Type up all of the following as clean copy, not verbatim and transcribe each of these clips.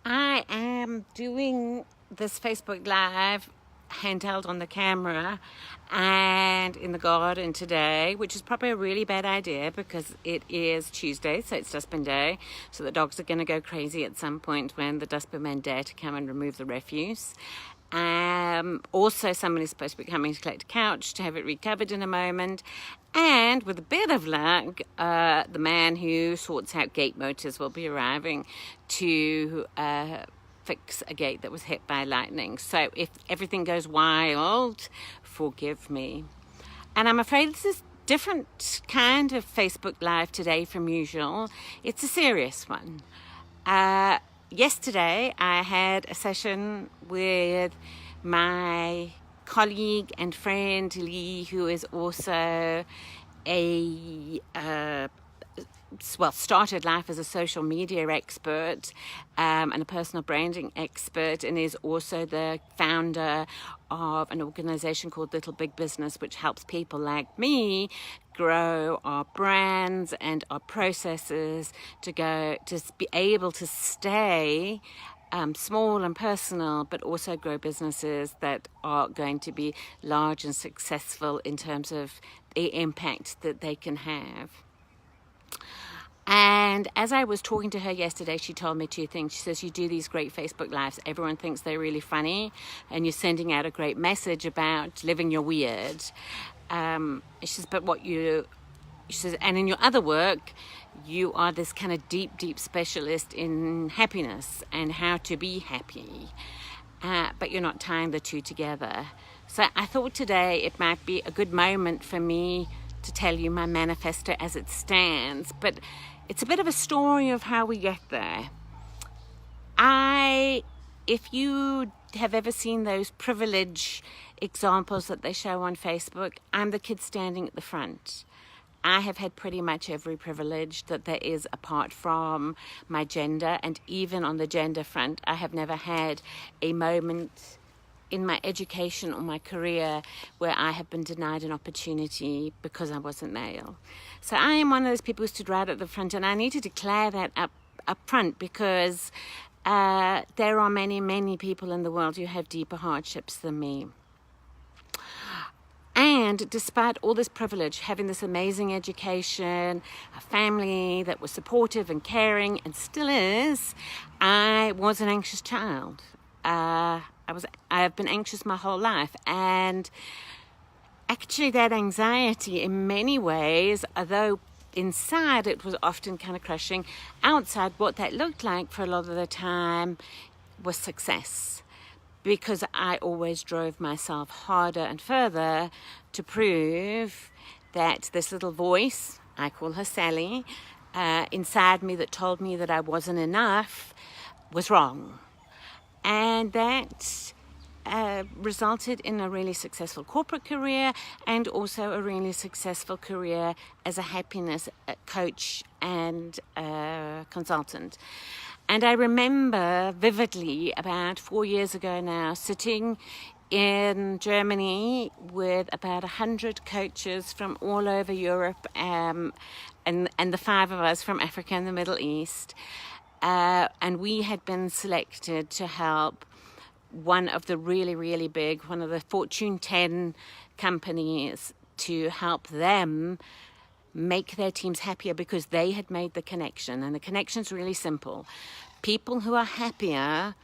I am doing this Facebook Live handheld on the camera and in the garden today, which is probably a really bad idea because it is Tuesday, so it's dustbin day. So the dogs are going to go crazy at some point when the dustbin men dare to come and remove the refuse. Also, someone is supposed to be coming to collect a couch to have it recovered in a moment. And with a bit of luck, the man who sorts out gate motors will be arriving to fix a gate that was hit by lightning. So if everything goes wild, forgive me. And I'm afraid this is different kind of Facebook Live today from usual. It's a serious one. Yesterday, I had a session with my colleague and friend Lee, who is also started life as a social media expert and a personal branding expert, and is also the founder of an organization called Little Big Business, which helps people like me grow our brands and our processes to be able to stay small and personal, but also grow businesses that are going to be large and successful in terms of the impact that they can have. And as I was talking to her yesterday, she told me two things. She says, you do these great Facebook Lives. Everyone thinks they're really funny, and you're sending out a great message about living your weird. She says, she says, and in your other work, you are this kind of deep specialist in happiness and how to be happy. But you're not tying the two together. So I thought today it might be a good moment for me to tell you my manifesto as it stands, but it's a bit of a story of how we get there. If you have ever seen those privilege examples that they show on Facebook, I'm the kid standing at the front. I have had pretty much every privilege that there is apart from my gender, and even on the gender front, I have never had a moment in my education or my career where I have been denied an opportunity because I wasn't male. So I am one of those people who stood right at the front, and I need to declare that up front because there are many people in the world who have deeper hardships than me. And despite all this privilege, having this amazing education, a family that was supportive and caring and still is, I was an anxious child. I have been anxious my whole life, and actually that anxiety in many ways, although inside it was often kind of crushing, outside what that looked like for a lot of the time was success, because I always drove myself harder and further to prove that this little voice, I call her Sally, inside me that told me that I wasn't enough was wrong. And that resulted in a really successful corporate career and also a really successful career as a happiness coach and consultant. And I remember vividly about 4 years ago now sitting in Germany with about 100 coaches from all over Europe and the 5 of us from Africa and the Middle East. And we had been selected to help one of the really big, one of the Fortune 10 companies, to help them make their teams happier because they had made the connection. And the connection's really simple. People who are happier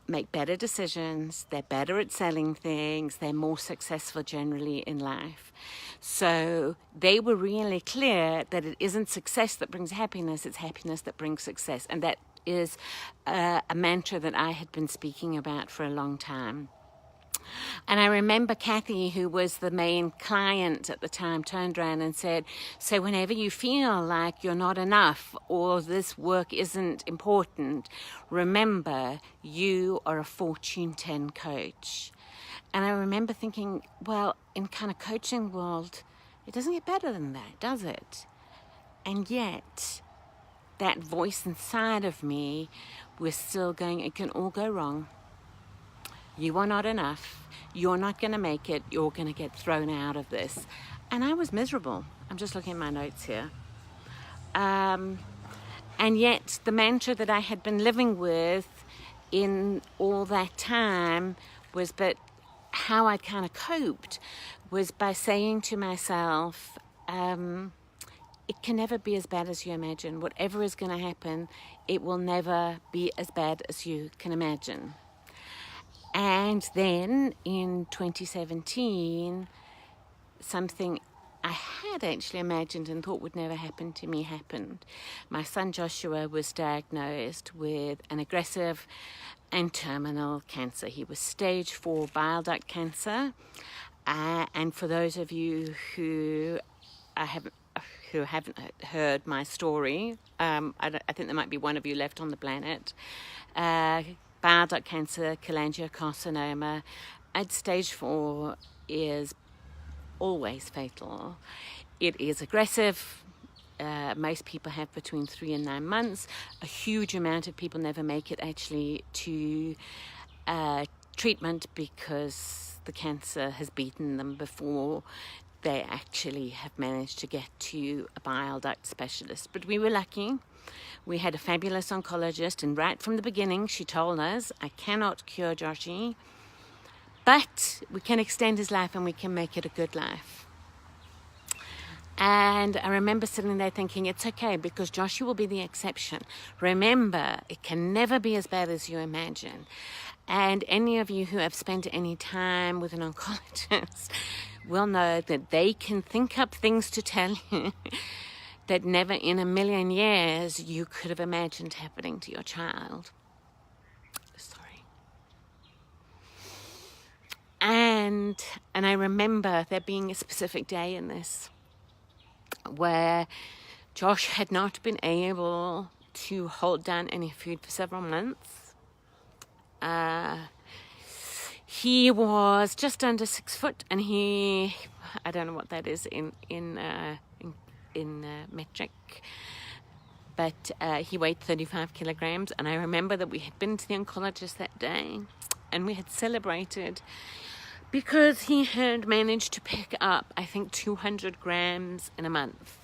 make better decisions, they're better at selling things, they're more successful generally in life. So they were really clear that it isn't success that brings happiness, it's happiness that brings success. And that is a mantra that I had been speaking about for a long time. And I remember Kathy, who was the main client at the time, turned around and said, so whenever you feel like you're not enough or this work isn't important, remember you are a Fortune 10 coach. And I remember thinking, well, in kind of coaching world, it doesn't get better than that, does it? And yet, that voice inside of me was still going, it can all go wrong. You are not enough. You're not going to make it. You're going to get thrown out of this. And I was miserable. I'm just looking at my notes here. And yet the mantra that I had been living with in all that time was, but how I kind of coped was by saying to myself, it can never be as bad as you imagine. Whatever is going to happen, it will never be as bad as you can imagine. And then in 2017, something I had actually imagined and thought would never happen to me happened. My son Joshua was diagnosed with an aggressive and terminal cancer. He was stage 4 bile duct cancer. And for those of you who haven't heard my story, I think there might be one of you left on the planet. Bile duct cancer, cholangiocarcinoma, at stage 4 is always fatal. It is aggressive. Most people have between 3 and 9 months. A huge amount of people never make it actually to treatment because the cancer has beaten them before they actually have managed to get to a bile duct specialist. But we were lucky. We had a fabulous oncologist, and right from the beginning she told us, I cannot cure Joshy, but we can extend his life and we can make it a good life. And I remember sitting there thinking, it's okay, because Joshua will be the exception. Remember, it can never be as bad as you imagine. And any of you who have spent any time with an oncologist will know that they can think up things to tell you that never in a million years you could have imagined happening to your child. Sorry. And I remember there being a specific day in this where Josh had not been able to hold down any food for several months. He was just under 6 foot, and I don't know what that is in metric, but he weighed 35 kilograms. And I remember that we had been to the oncologist that day, and we had celebrated because he had managed to pick up, I think, 200 grams in a month.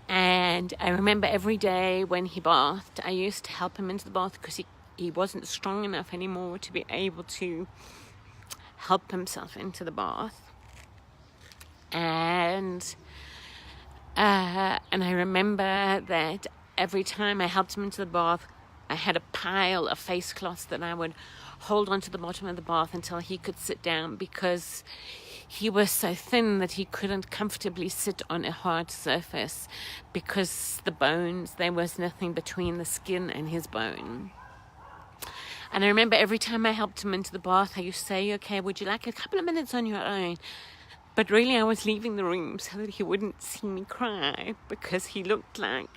And I remember every day when he bathed, I used to help him into the bath because he wasn't strong enough anymore to be able to help himself into the bath. And I remember that every time I helped him into the bath, I had a pile of face cloths that I would hold onto the bottom of the bath until he could sit down, because he was so thin that he couldn't comfortably sit on a hard surface because the bones, there was nothing between the skin and his bone. And I remember every time I helped him into the bath, I used to say, okay, would you like a couple of minutes on your own? But really I was leaving the room so that he wouldn't see me cry, because he looked like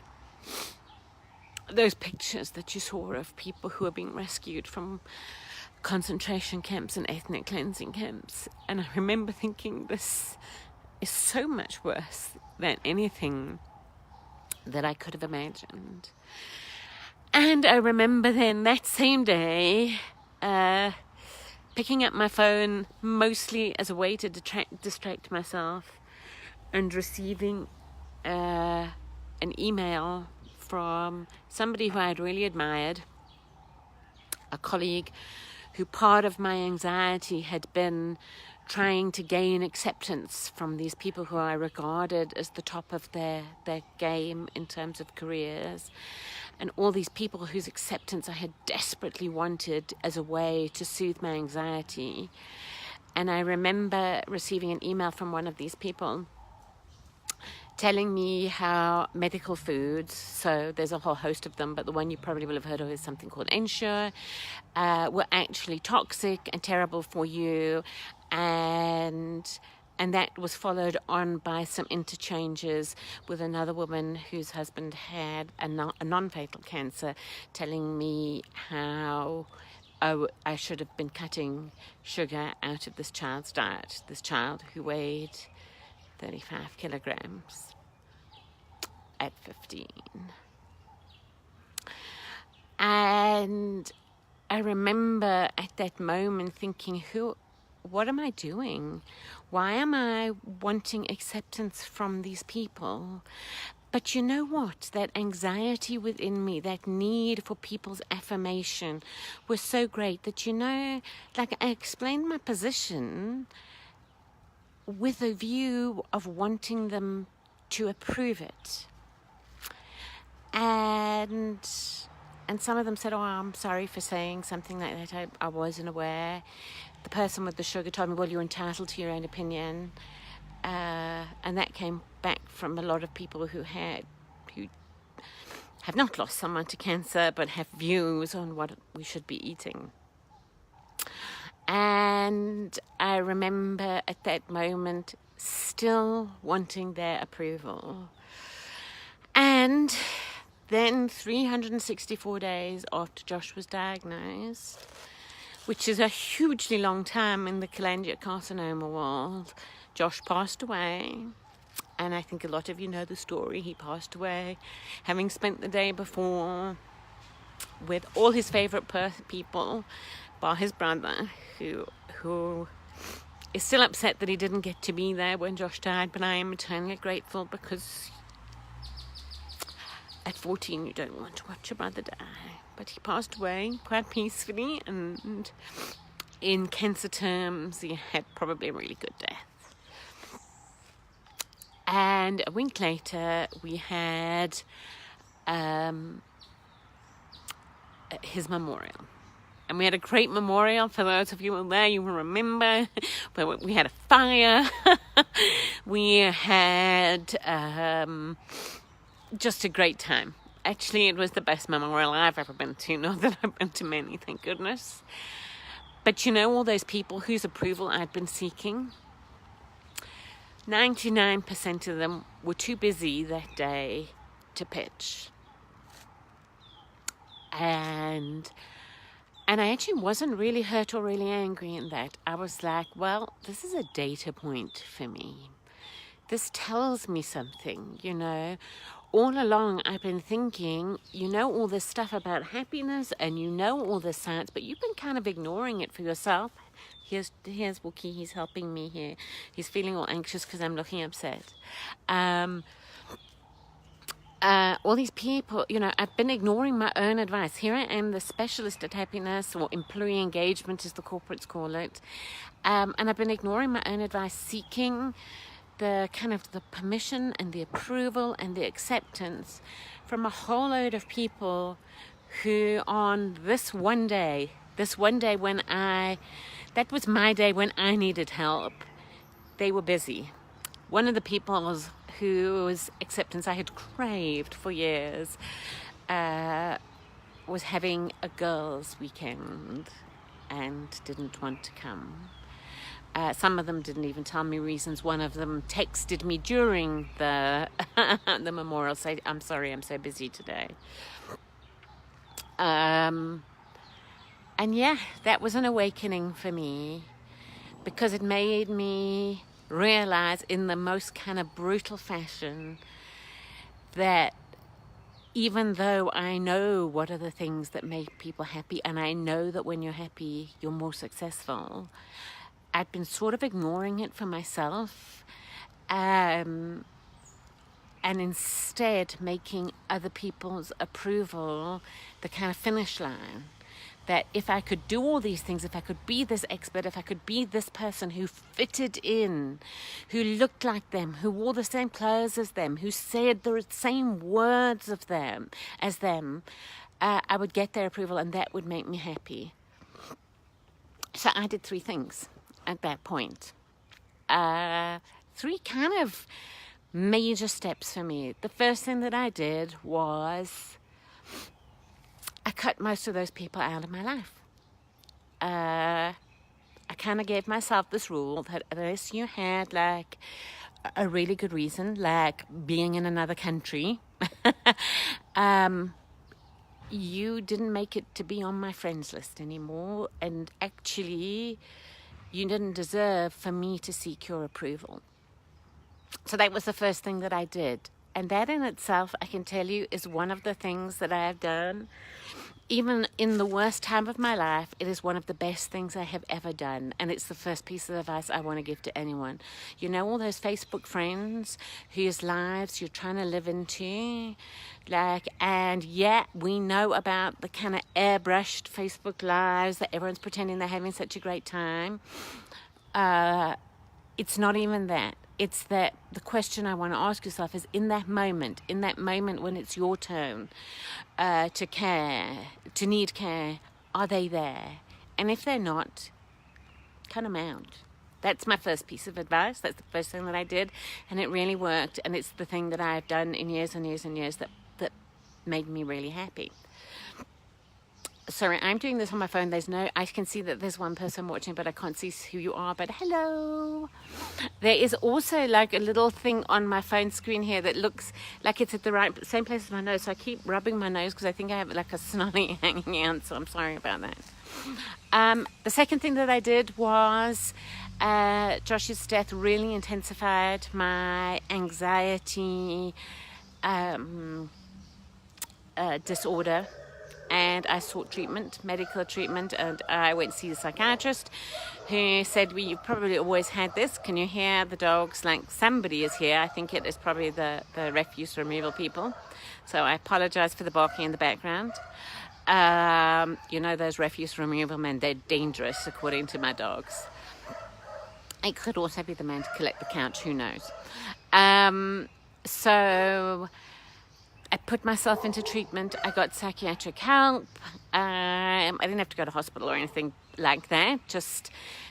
those pictures that you saw of people who are being rescued from concentration camps and ethnic cleansing camps. And I remember thinking, this is so much worse than anything that I could have imagined. And I remember then that same day picking up my phone mostly as a way to distract myself, and receiving an email from somebody who I had really admired, a colleague who part of my anxiety had been trying to gain acceptance from these people who I regarded as the top of their game in terms of careers, and all these people whose acceptance I had desperately wanted as a way to soothe my anxiety. And I remember receiving an email from one of these people telling me how medical foods, so there's a whole host of them, but the one you probably will have heard of is something called Ensure, were actually toxic and terrible for you, and that was followed on by some interchanges with another woman whose husband had a non-fatal cancer, telling me how I should have been cutting sugar out of this child's diet, this child who weighed 35 kilograms at 15. And I remember at that moment thinking, what am I doing? Why am I wanting acceptance from these people? But you know what? That anxiety within me, that need for people's affirmation was so great that, like I explained my position with a view of wanting them to approve it. And some of them said, oh, I'm sorry for saying something like that. I wasn't aware. The person with the sugar told me, well, you're entitled to your own opinion. And that came back from a lot of people who have not lost someone to cancer, but have views on what we should be eating. And I remember at that moment still wanting their approval. And then 364 days after Josh was diagnosed, which is a hugely long time in the cholangiocarcinoma world, Josh passed away. And I think a lot of you know the story. He passed away having spent the day before with all his favorite people, bar his brother, who is still upset that he didn't get to be there when Josh died, but I am eternally grateful, because at 14 you don't want to watch your brother die. But he passed away quite peacefully, and in cancer terms he had probably a really good death. And a week later we had his memorial. And we had a great memorial. For those of you who were there, you will remember. But we had a fire. We had just a great time. Actually, it was the best memorial I've ever been to. Not that I've been to many, thank goodness. But all those people whose approval I'd been seeking, 99% of them were too busy that day to pitch. And I actually wasn't really hurt or really angry in that. I was like, well, this is a data point for me. This tells me something, All along I've been thinking, all this stuff about happiness and all this science, but you've been kind of ignoring it for yourself. Here's Wookie, he's helping me here. He's feeling all anxious because I'm looking upset. All these people, I've been ignoring my own advice. Here I am, the specialist at happiness, or employee engagement as the corporates call it. And I've been ignoring my own advice, seeking the kind of the permission and the approval and the acceptance from a whole load of people who on this one day when that was my day when I needed help, they were busy. One of the people whose acceptance I had craved for years was having a girls' weekend and didn't want to come. Some of them didn't even tell me reasons. One of them texted me during the the memorial, say, I'm sorry, I'm so busy today. And yeah, that was an awakening for me, because it made me realize in the most kind of brutal fashion that even though I know what are the things that make people happy, and I know that when you're happy, you're more successful, I'd been sort of ignoring it for myself, and instead making other people's approval the kind of finish line. That if I could do all these things, if I could be this expert, if I could be this person who fitted in, who looked like them, who wore the same clothes as them, who said the same words as them, I would get their approval, and that would make me happy. So I did 3 things at that point. 3 kind of major steps for me. The first thing that I did was I cut most of those people out of my life. I kind of gave myself this rule that unless you had like a really good reason, like being in another country, you didn't make it to be on my friends list anymore, and actually you didn't deserve for me to seek your approval. So that was the first thing that I did. And that in itself, I can tell you, is one of the things that I have done even in the worst time of my life, it is one of the best things I have ever done. And it's the first piece of advice I want to give to anyone. You know, all those Facebook friends whose lives you're trying to live into, and yeah, we know about the kind of airbrushed Facebook lives that everyone's pretending they're having such a great time. It's not even that. It's that the question I want to ask yourself is, in that moment when it's your turn to care, to need care, are they there? And if they're not, cut them out. That's my first piece of advice. That's the first thing that I did, and it really worked. And it's the thing that I've done in years and years and years that made me really happy. Sorry, I'm doing this on my phone. I can see that there's one person watching, but I can't see who you are, but hello. There is also like a little thing on my phone screen here that looks like it's at the same place as my nose. So I keep rubbing my nose because I think I have like a snotty hanging out. So I'm sorry about that. The second thing that I did was Josh's death really intensified my anxiety disorder. And I sought treatment, medical treatment, and I went to see the psychiatrist who said, well, you've probably always had this. Can you hear the dogs? Like, somebody is here. I think it is probably the refuse removal people. So I apologize for the barking in the background. You know, those refuse removal men, they're dangerous, according to my dogs. It could also be the man to collect the couch, who knows. So I put myself into treatment. I got psychiatric help. I didn't have to go to hospital or anything like that. Just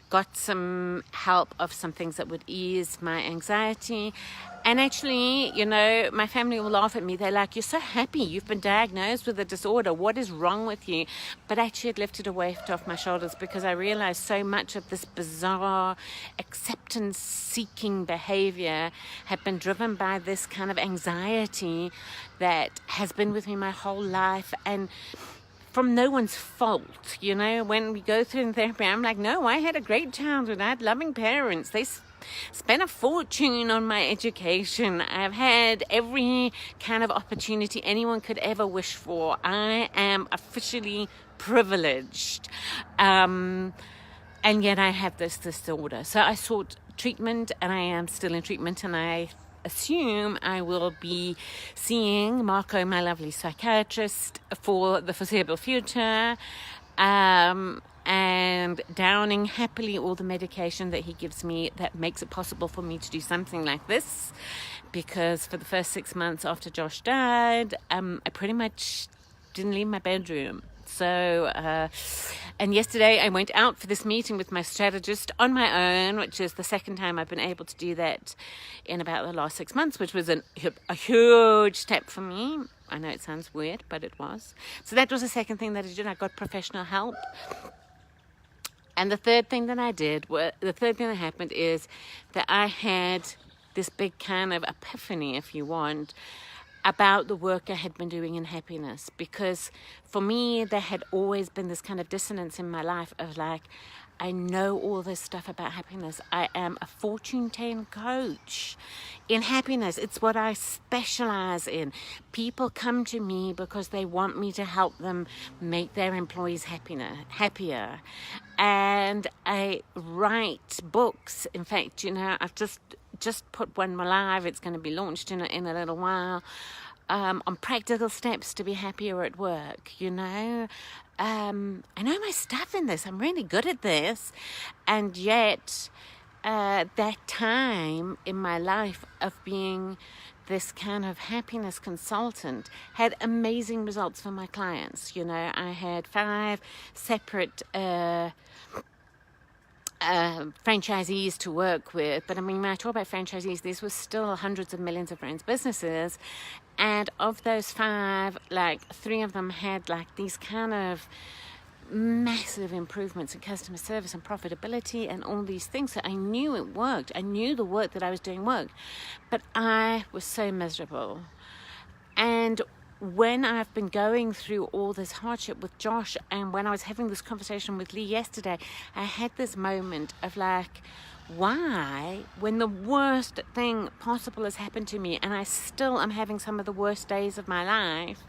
got some help of some things that would ease my anxiety. And actually, you know, my family will laugh at me. They're like, you're so happy. You've been diagnosed with a disorder. What is wrong with you? But actually, it lifted a weight off my shoulders because I realized so much of this bizarre acceptance-seeking behavior had been driven by this kind of anxiety that has been with me my whole life. And from no one's fault, you know, when we go through therapy, I'm like, no, I had a great childhood. I had loving parents. They spent a fortune on my education. I've had every kind of opportunity anyone could ever wish for. I am officially privileged. And yet I have this disorder. So I sought treatment, and I am still in treatment, and I assume I will be seeing Marco, my lovely psychiatrist, for the foreseeable future, and downing happily all the medication that he gives me that makes it possible for me to do something like this. Because for the first 6 months after Josh died, I pretty much didn't leave my bedroom. So, and yesterday I went out for this meeting with my strategist on my own, which is the second time I've been able to do that in about the last 6 months, which was a huge step for me. I know it sounds weird, but it was. So that was the second thing that I did. I got professional help. And the third thing that happened is that I had this big kind of epiphany, if you want, about the work I had been doing in happiness. Because for me, there had always been this kind of dissonance in my life of like, I know all this stuff about happiness. I am a fortune telling coach in happiness. It's what I specialize in. People come to me because they want me to help them make their employees happier. And I write books. In fact, you know, I've just put one live. It's going to be launched in a little while, on practical steps to be happier at work. You know, I know my stuff in this. I'm really good at this, and yet that time in my life of being this kind of happiness consultant had amazing results for my clients. You know, I had 5 separate franchisees to work with, but I mean, when I talk about franchisees, these were still hundreds of millions of rands businesses, and of those 5, like 3 of them had like these kind of massive improvements in customer service and profitability and all these things. So I knew it worked. I knew the work that I was doing worked, but I was so miserable. And when I've been going through all this hardship with Josh, and when I was having this conversation with Lee yesterday, I had this moment of like, why, when the worst thing possible has happened to me, and I still am having some of the worst days of my life,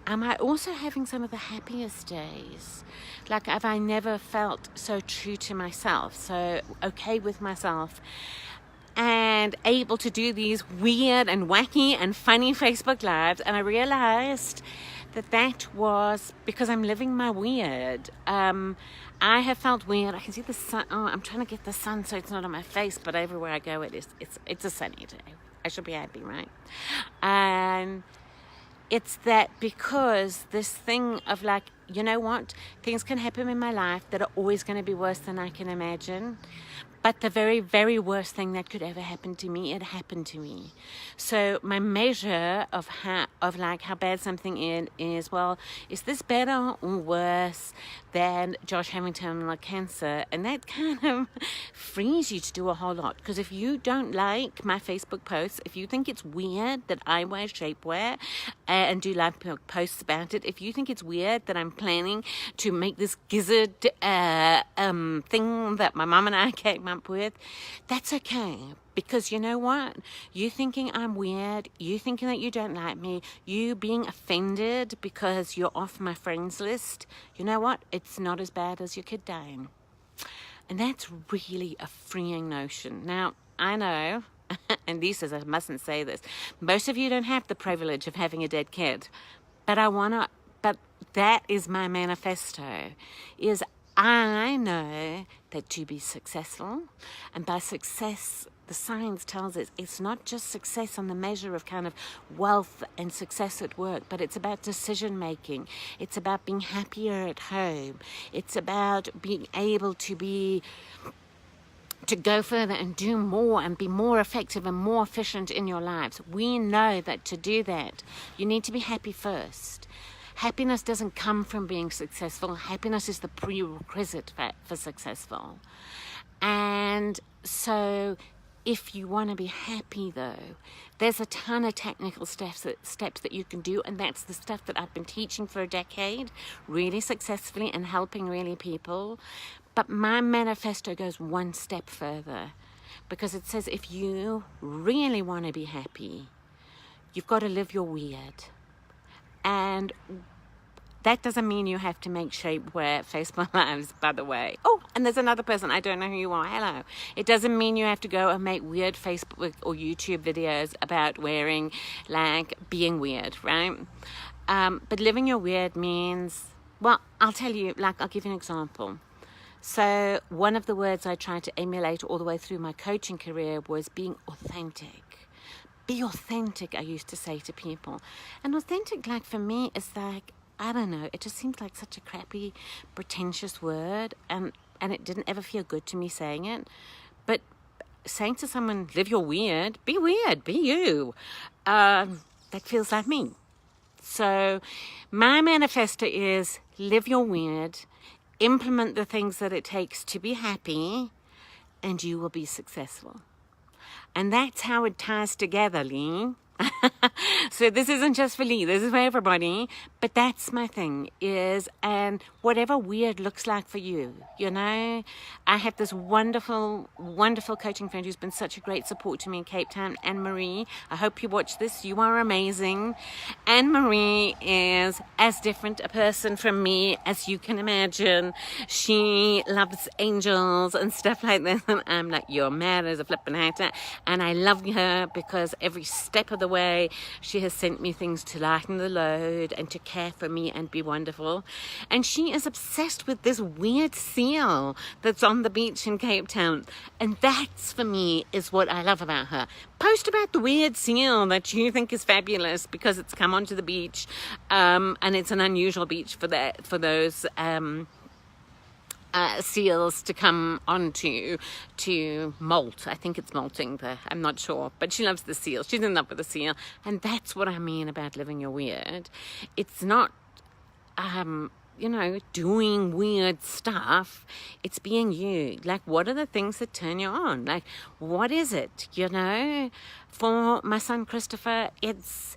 am I also having some of the happiest days? Like, have I never felt so true to myself, so okay with myself, and able to do these weird and wacky and funny Facebook Lives? And I realized that was because I'm living my weird. I have felt weird. I can see the sun. Oh, I'm trying to get the sun so it's not on my face, but everywhere I go, it's a sunny day. I should be happy, right? And it's that because this thing of like, you know what? Things can happen in my life that are always going to be worse than I can imagine. But the very, very worst thing that could ever happen to me, it happened to me. So my measure of how bad something is, well, is this better or worse than Josh having terminal cancer? And that kind of frees you to do a whole lot. Because if you don't like my Facebook posts, if you think it's weird that I wear shapewear and do live posts about it, if you think it's weird that I'm planning to make this gizzard thing that my mom and I came up with, that's okay. Because you know what? You thinking I'm weird, you thinking that you don't like me, you being offended because you're off my friends list, you know what? It's not as bad as your kid dying. And that's really a freeing notion. Now, I know, and Lee says I mustn't say this, most of you don't have the privilege of having a dead kid. But that is my manifesto, is I know that to be successful, and by success, the science tells us it's not just success on the measure of kind of wealth and success at work, but it's about decision making. It's about being happier at home. It's about being able to go further and do more and be more effective and more efficient in your lives. We know that to do that, you need to be happy first. Happiness doesn't come from being successful. Happiness is the prerequisite for successful. And so if you want to be happy, though, there's a ton of technical steps that you can do, and that's the stuff that I've been teaching for a decade, really successfully and helping really people. But my manifesto goes one step further, because it says if you really want to be happy, you've got to live your weird. And that doesn't mean you have to make shapewear Facebook Lives, by the way. Oh, and there's another person. I don't know who you are. Hello. It doesn't mean you have to go and make weird Facebook or YouTube videos about wearing, like, being weird, right? But living your weird means, well, I'll tell you, like, I'll give you an example. So one of the words I tried to emulate all the way through my coaching career was being authentic. Be authentic, I used to say to people. And authentic, like, for me, is like, I don't know, it just seems like such a crappy, pretentious word, and it didn't ever feel good to me saying it. But saying to someone, live your weird, be you, that feels like me. So my manifesto is live your weird, implement the things that it takes to be happy, and you will be successful. And that's how it ties together, Lee. So this isn't just for Lee, this is for everybody. But that's my thing, and whatever weird looks like for you, you know. I have this wonderful, wonderful coaching friend who's been such a great support to me in Cape Town, Anne-Marie. I hope you watch this. You are amazing. Anne-Marie is as different a person from me as you can imagine. She loves angels and stuff like that. And I'm like, you're mad as a flippin' hatter. And I love her because every step of the way she has sent me things to lighten the load and to care for me and be wonderful. And she is obsessed with this weird seal that's on the beach in Cape Town, and that's, for me, is what I love about her. Post about the weird seal that you think is fabulous because it's come onto the beach, and it's an unusual beach for those seals to come onto to molt. I think it's molting there. I'm not sure, but she loves the seal. She's in love with the seal, and that's what I mean about living your weird. It's not, doing weird stuff. It's being you. Like, what are the things that turn you on? Like, what is it? For my son Christopher, it's,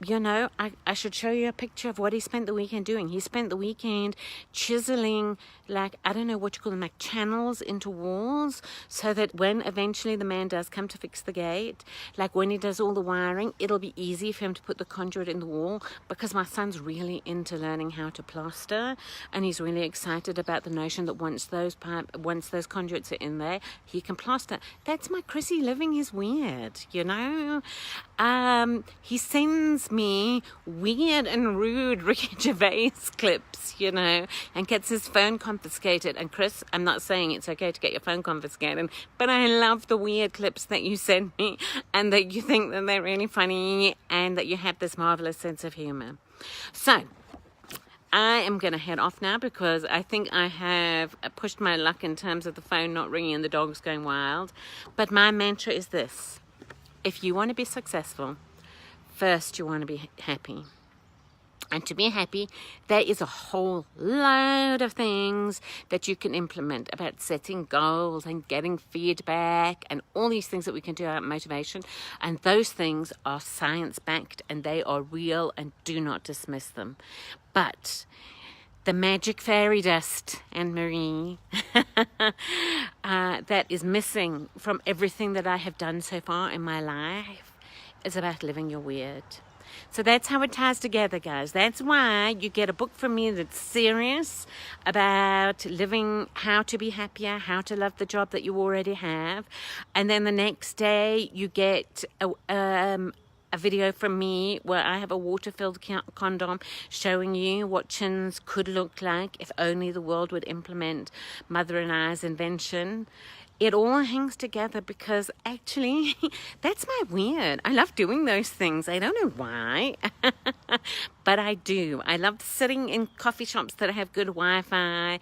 I should show you a picture of what he spent the weekend doing. He spent the weekend chiseling like, I don't know what you call them, like channels into walls, so that when eventually the man does come to fix the gate, like when he does all the wiring, it'll be easy for him to put the conduit in the wall, because my son's really into learning how to plaster, and he's really excited about the notion that once those conduits are in there, he can plaster. That's my Chrissy living his weird, you know. He sends me weird and rude Ricky Gervais clips, you know, and gets his phone confiscated. And Chris, I'm not saying it's okay to get your phone confiscated, but I love the weird clips that you send me, and that you think that they're really funny, and that you have this marvelous sense of humor. So I am going to head off now, because I think I have pushed my luck in terms of the phone not ringing and the dogs going wild. But my mantra is this: if you want to be successful, first you want to be happy. And to be happy, there is a whole load of things that you can implement about setting goals and getting feedback and all these things that we can do about motivation. And those things are science-backed, and they are real, and do not dismiss them. But the magic fairy dust, Anne-Marie, that is missing from everything that I have done so far in my life is about living your weird. So that's how it ties together, guys. That's why you get a book from me that's serious about living, how to be happier, how to love the job that you already have. And then the next day you get a video from me where I have a water-filled condom showing you what chins could look like if only the world would implement Mother and I's invention. It all hangs together, because actually that's my weird. I love doing those things. I don't know why, but I do. I love sitting in coffee shops that have good Wi-Fi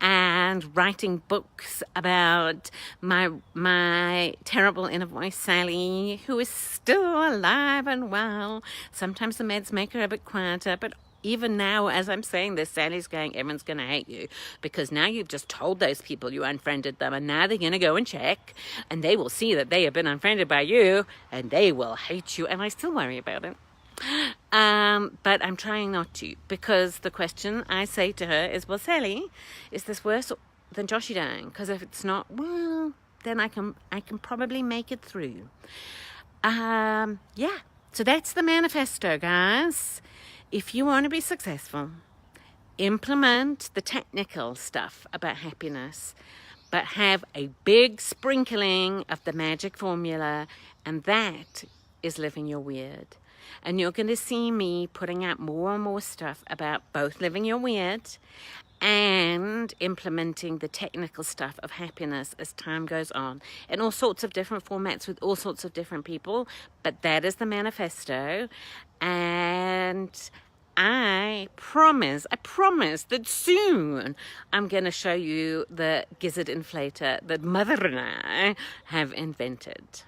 and writing books about my terrible inner voice, Sally, who is still alive and well. Sometimes the meds make her a bit quieter, but even now, as I'm saying this, Sally's going, everyone's going to hate you, because now you've just told those people you unfriended them, and now they're going to go and check, and they will see that they have been unfriended by you, and they will hate you. And I still worry about it. But I'm trying not to, because the question I say to her is, well, Sally, is this worse than Joshy dying? Because if it's not, well, then I can probably make it through. Yeah, so that's the manifesto, guys. If you want to be successful, implement the technical stuff about happiness, but have a big sprinkling of the magic formula, and that is living your weird. And you're going to see me putting out more and more stuff about both living your weird and implementing the technical stuff of happiness as time goes on, in all sorts of different formats with all sorts of different people. But that is the manifesto. And I promise that soon I'm going to show you the gizzard inflator that Mother and I have invented.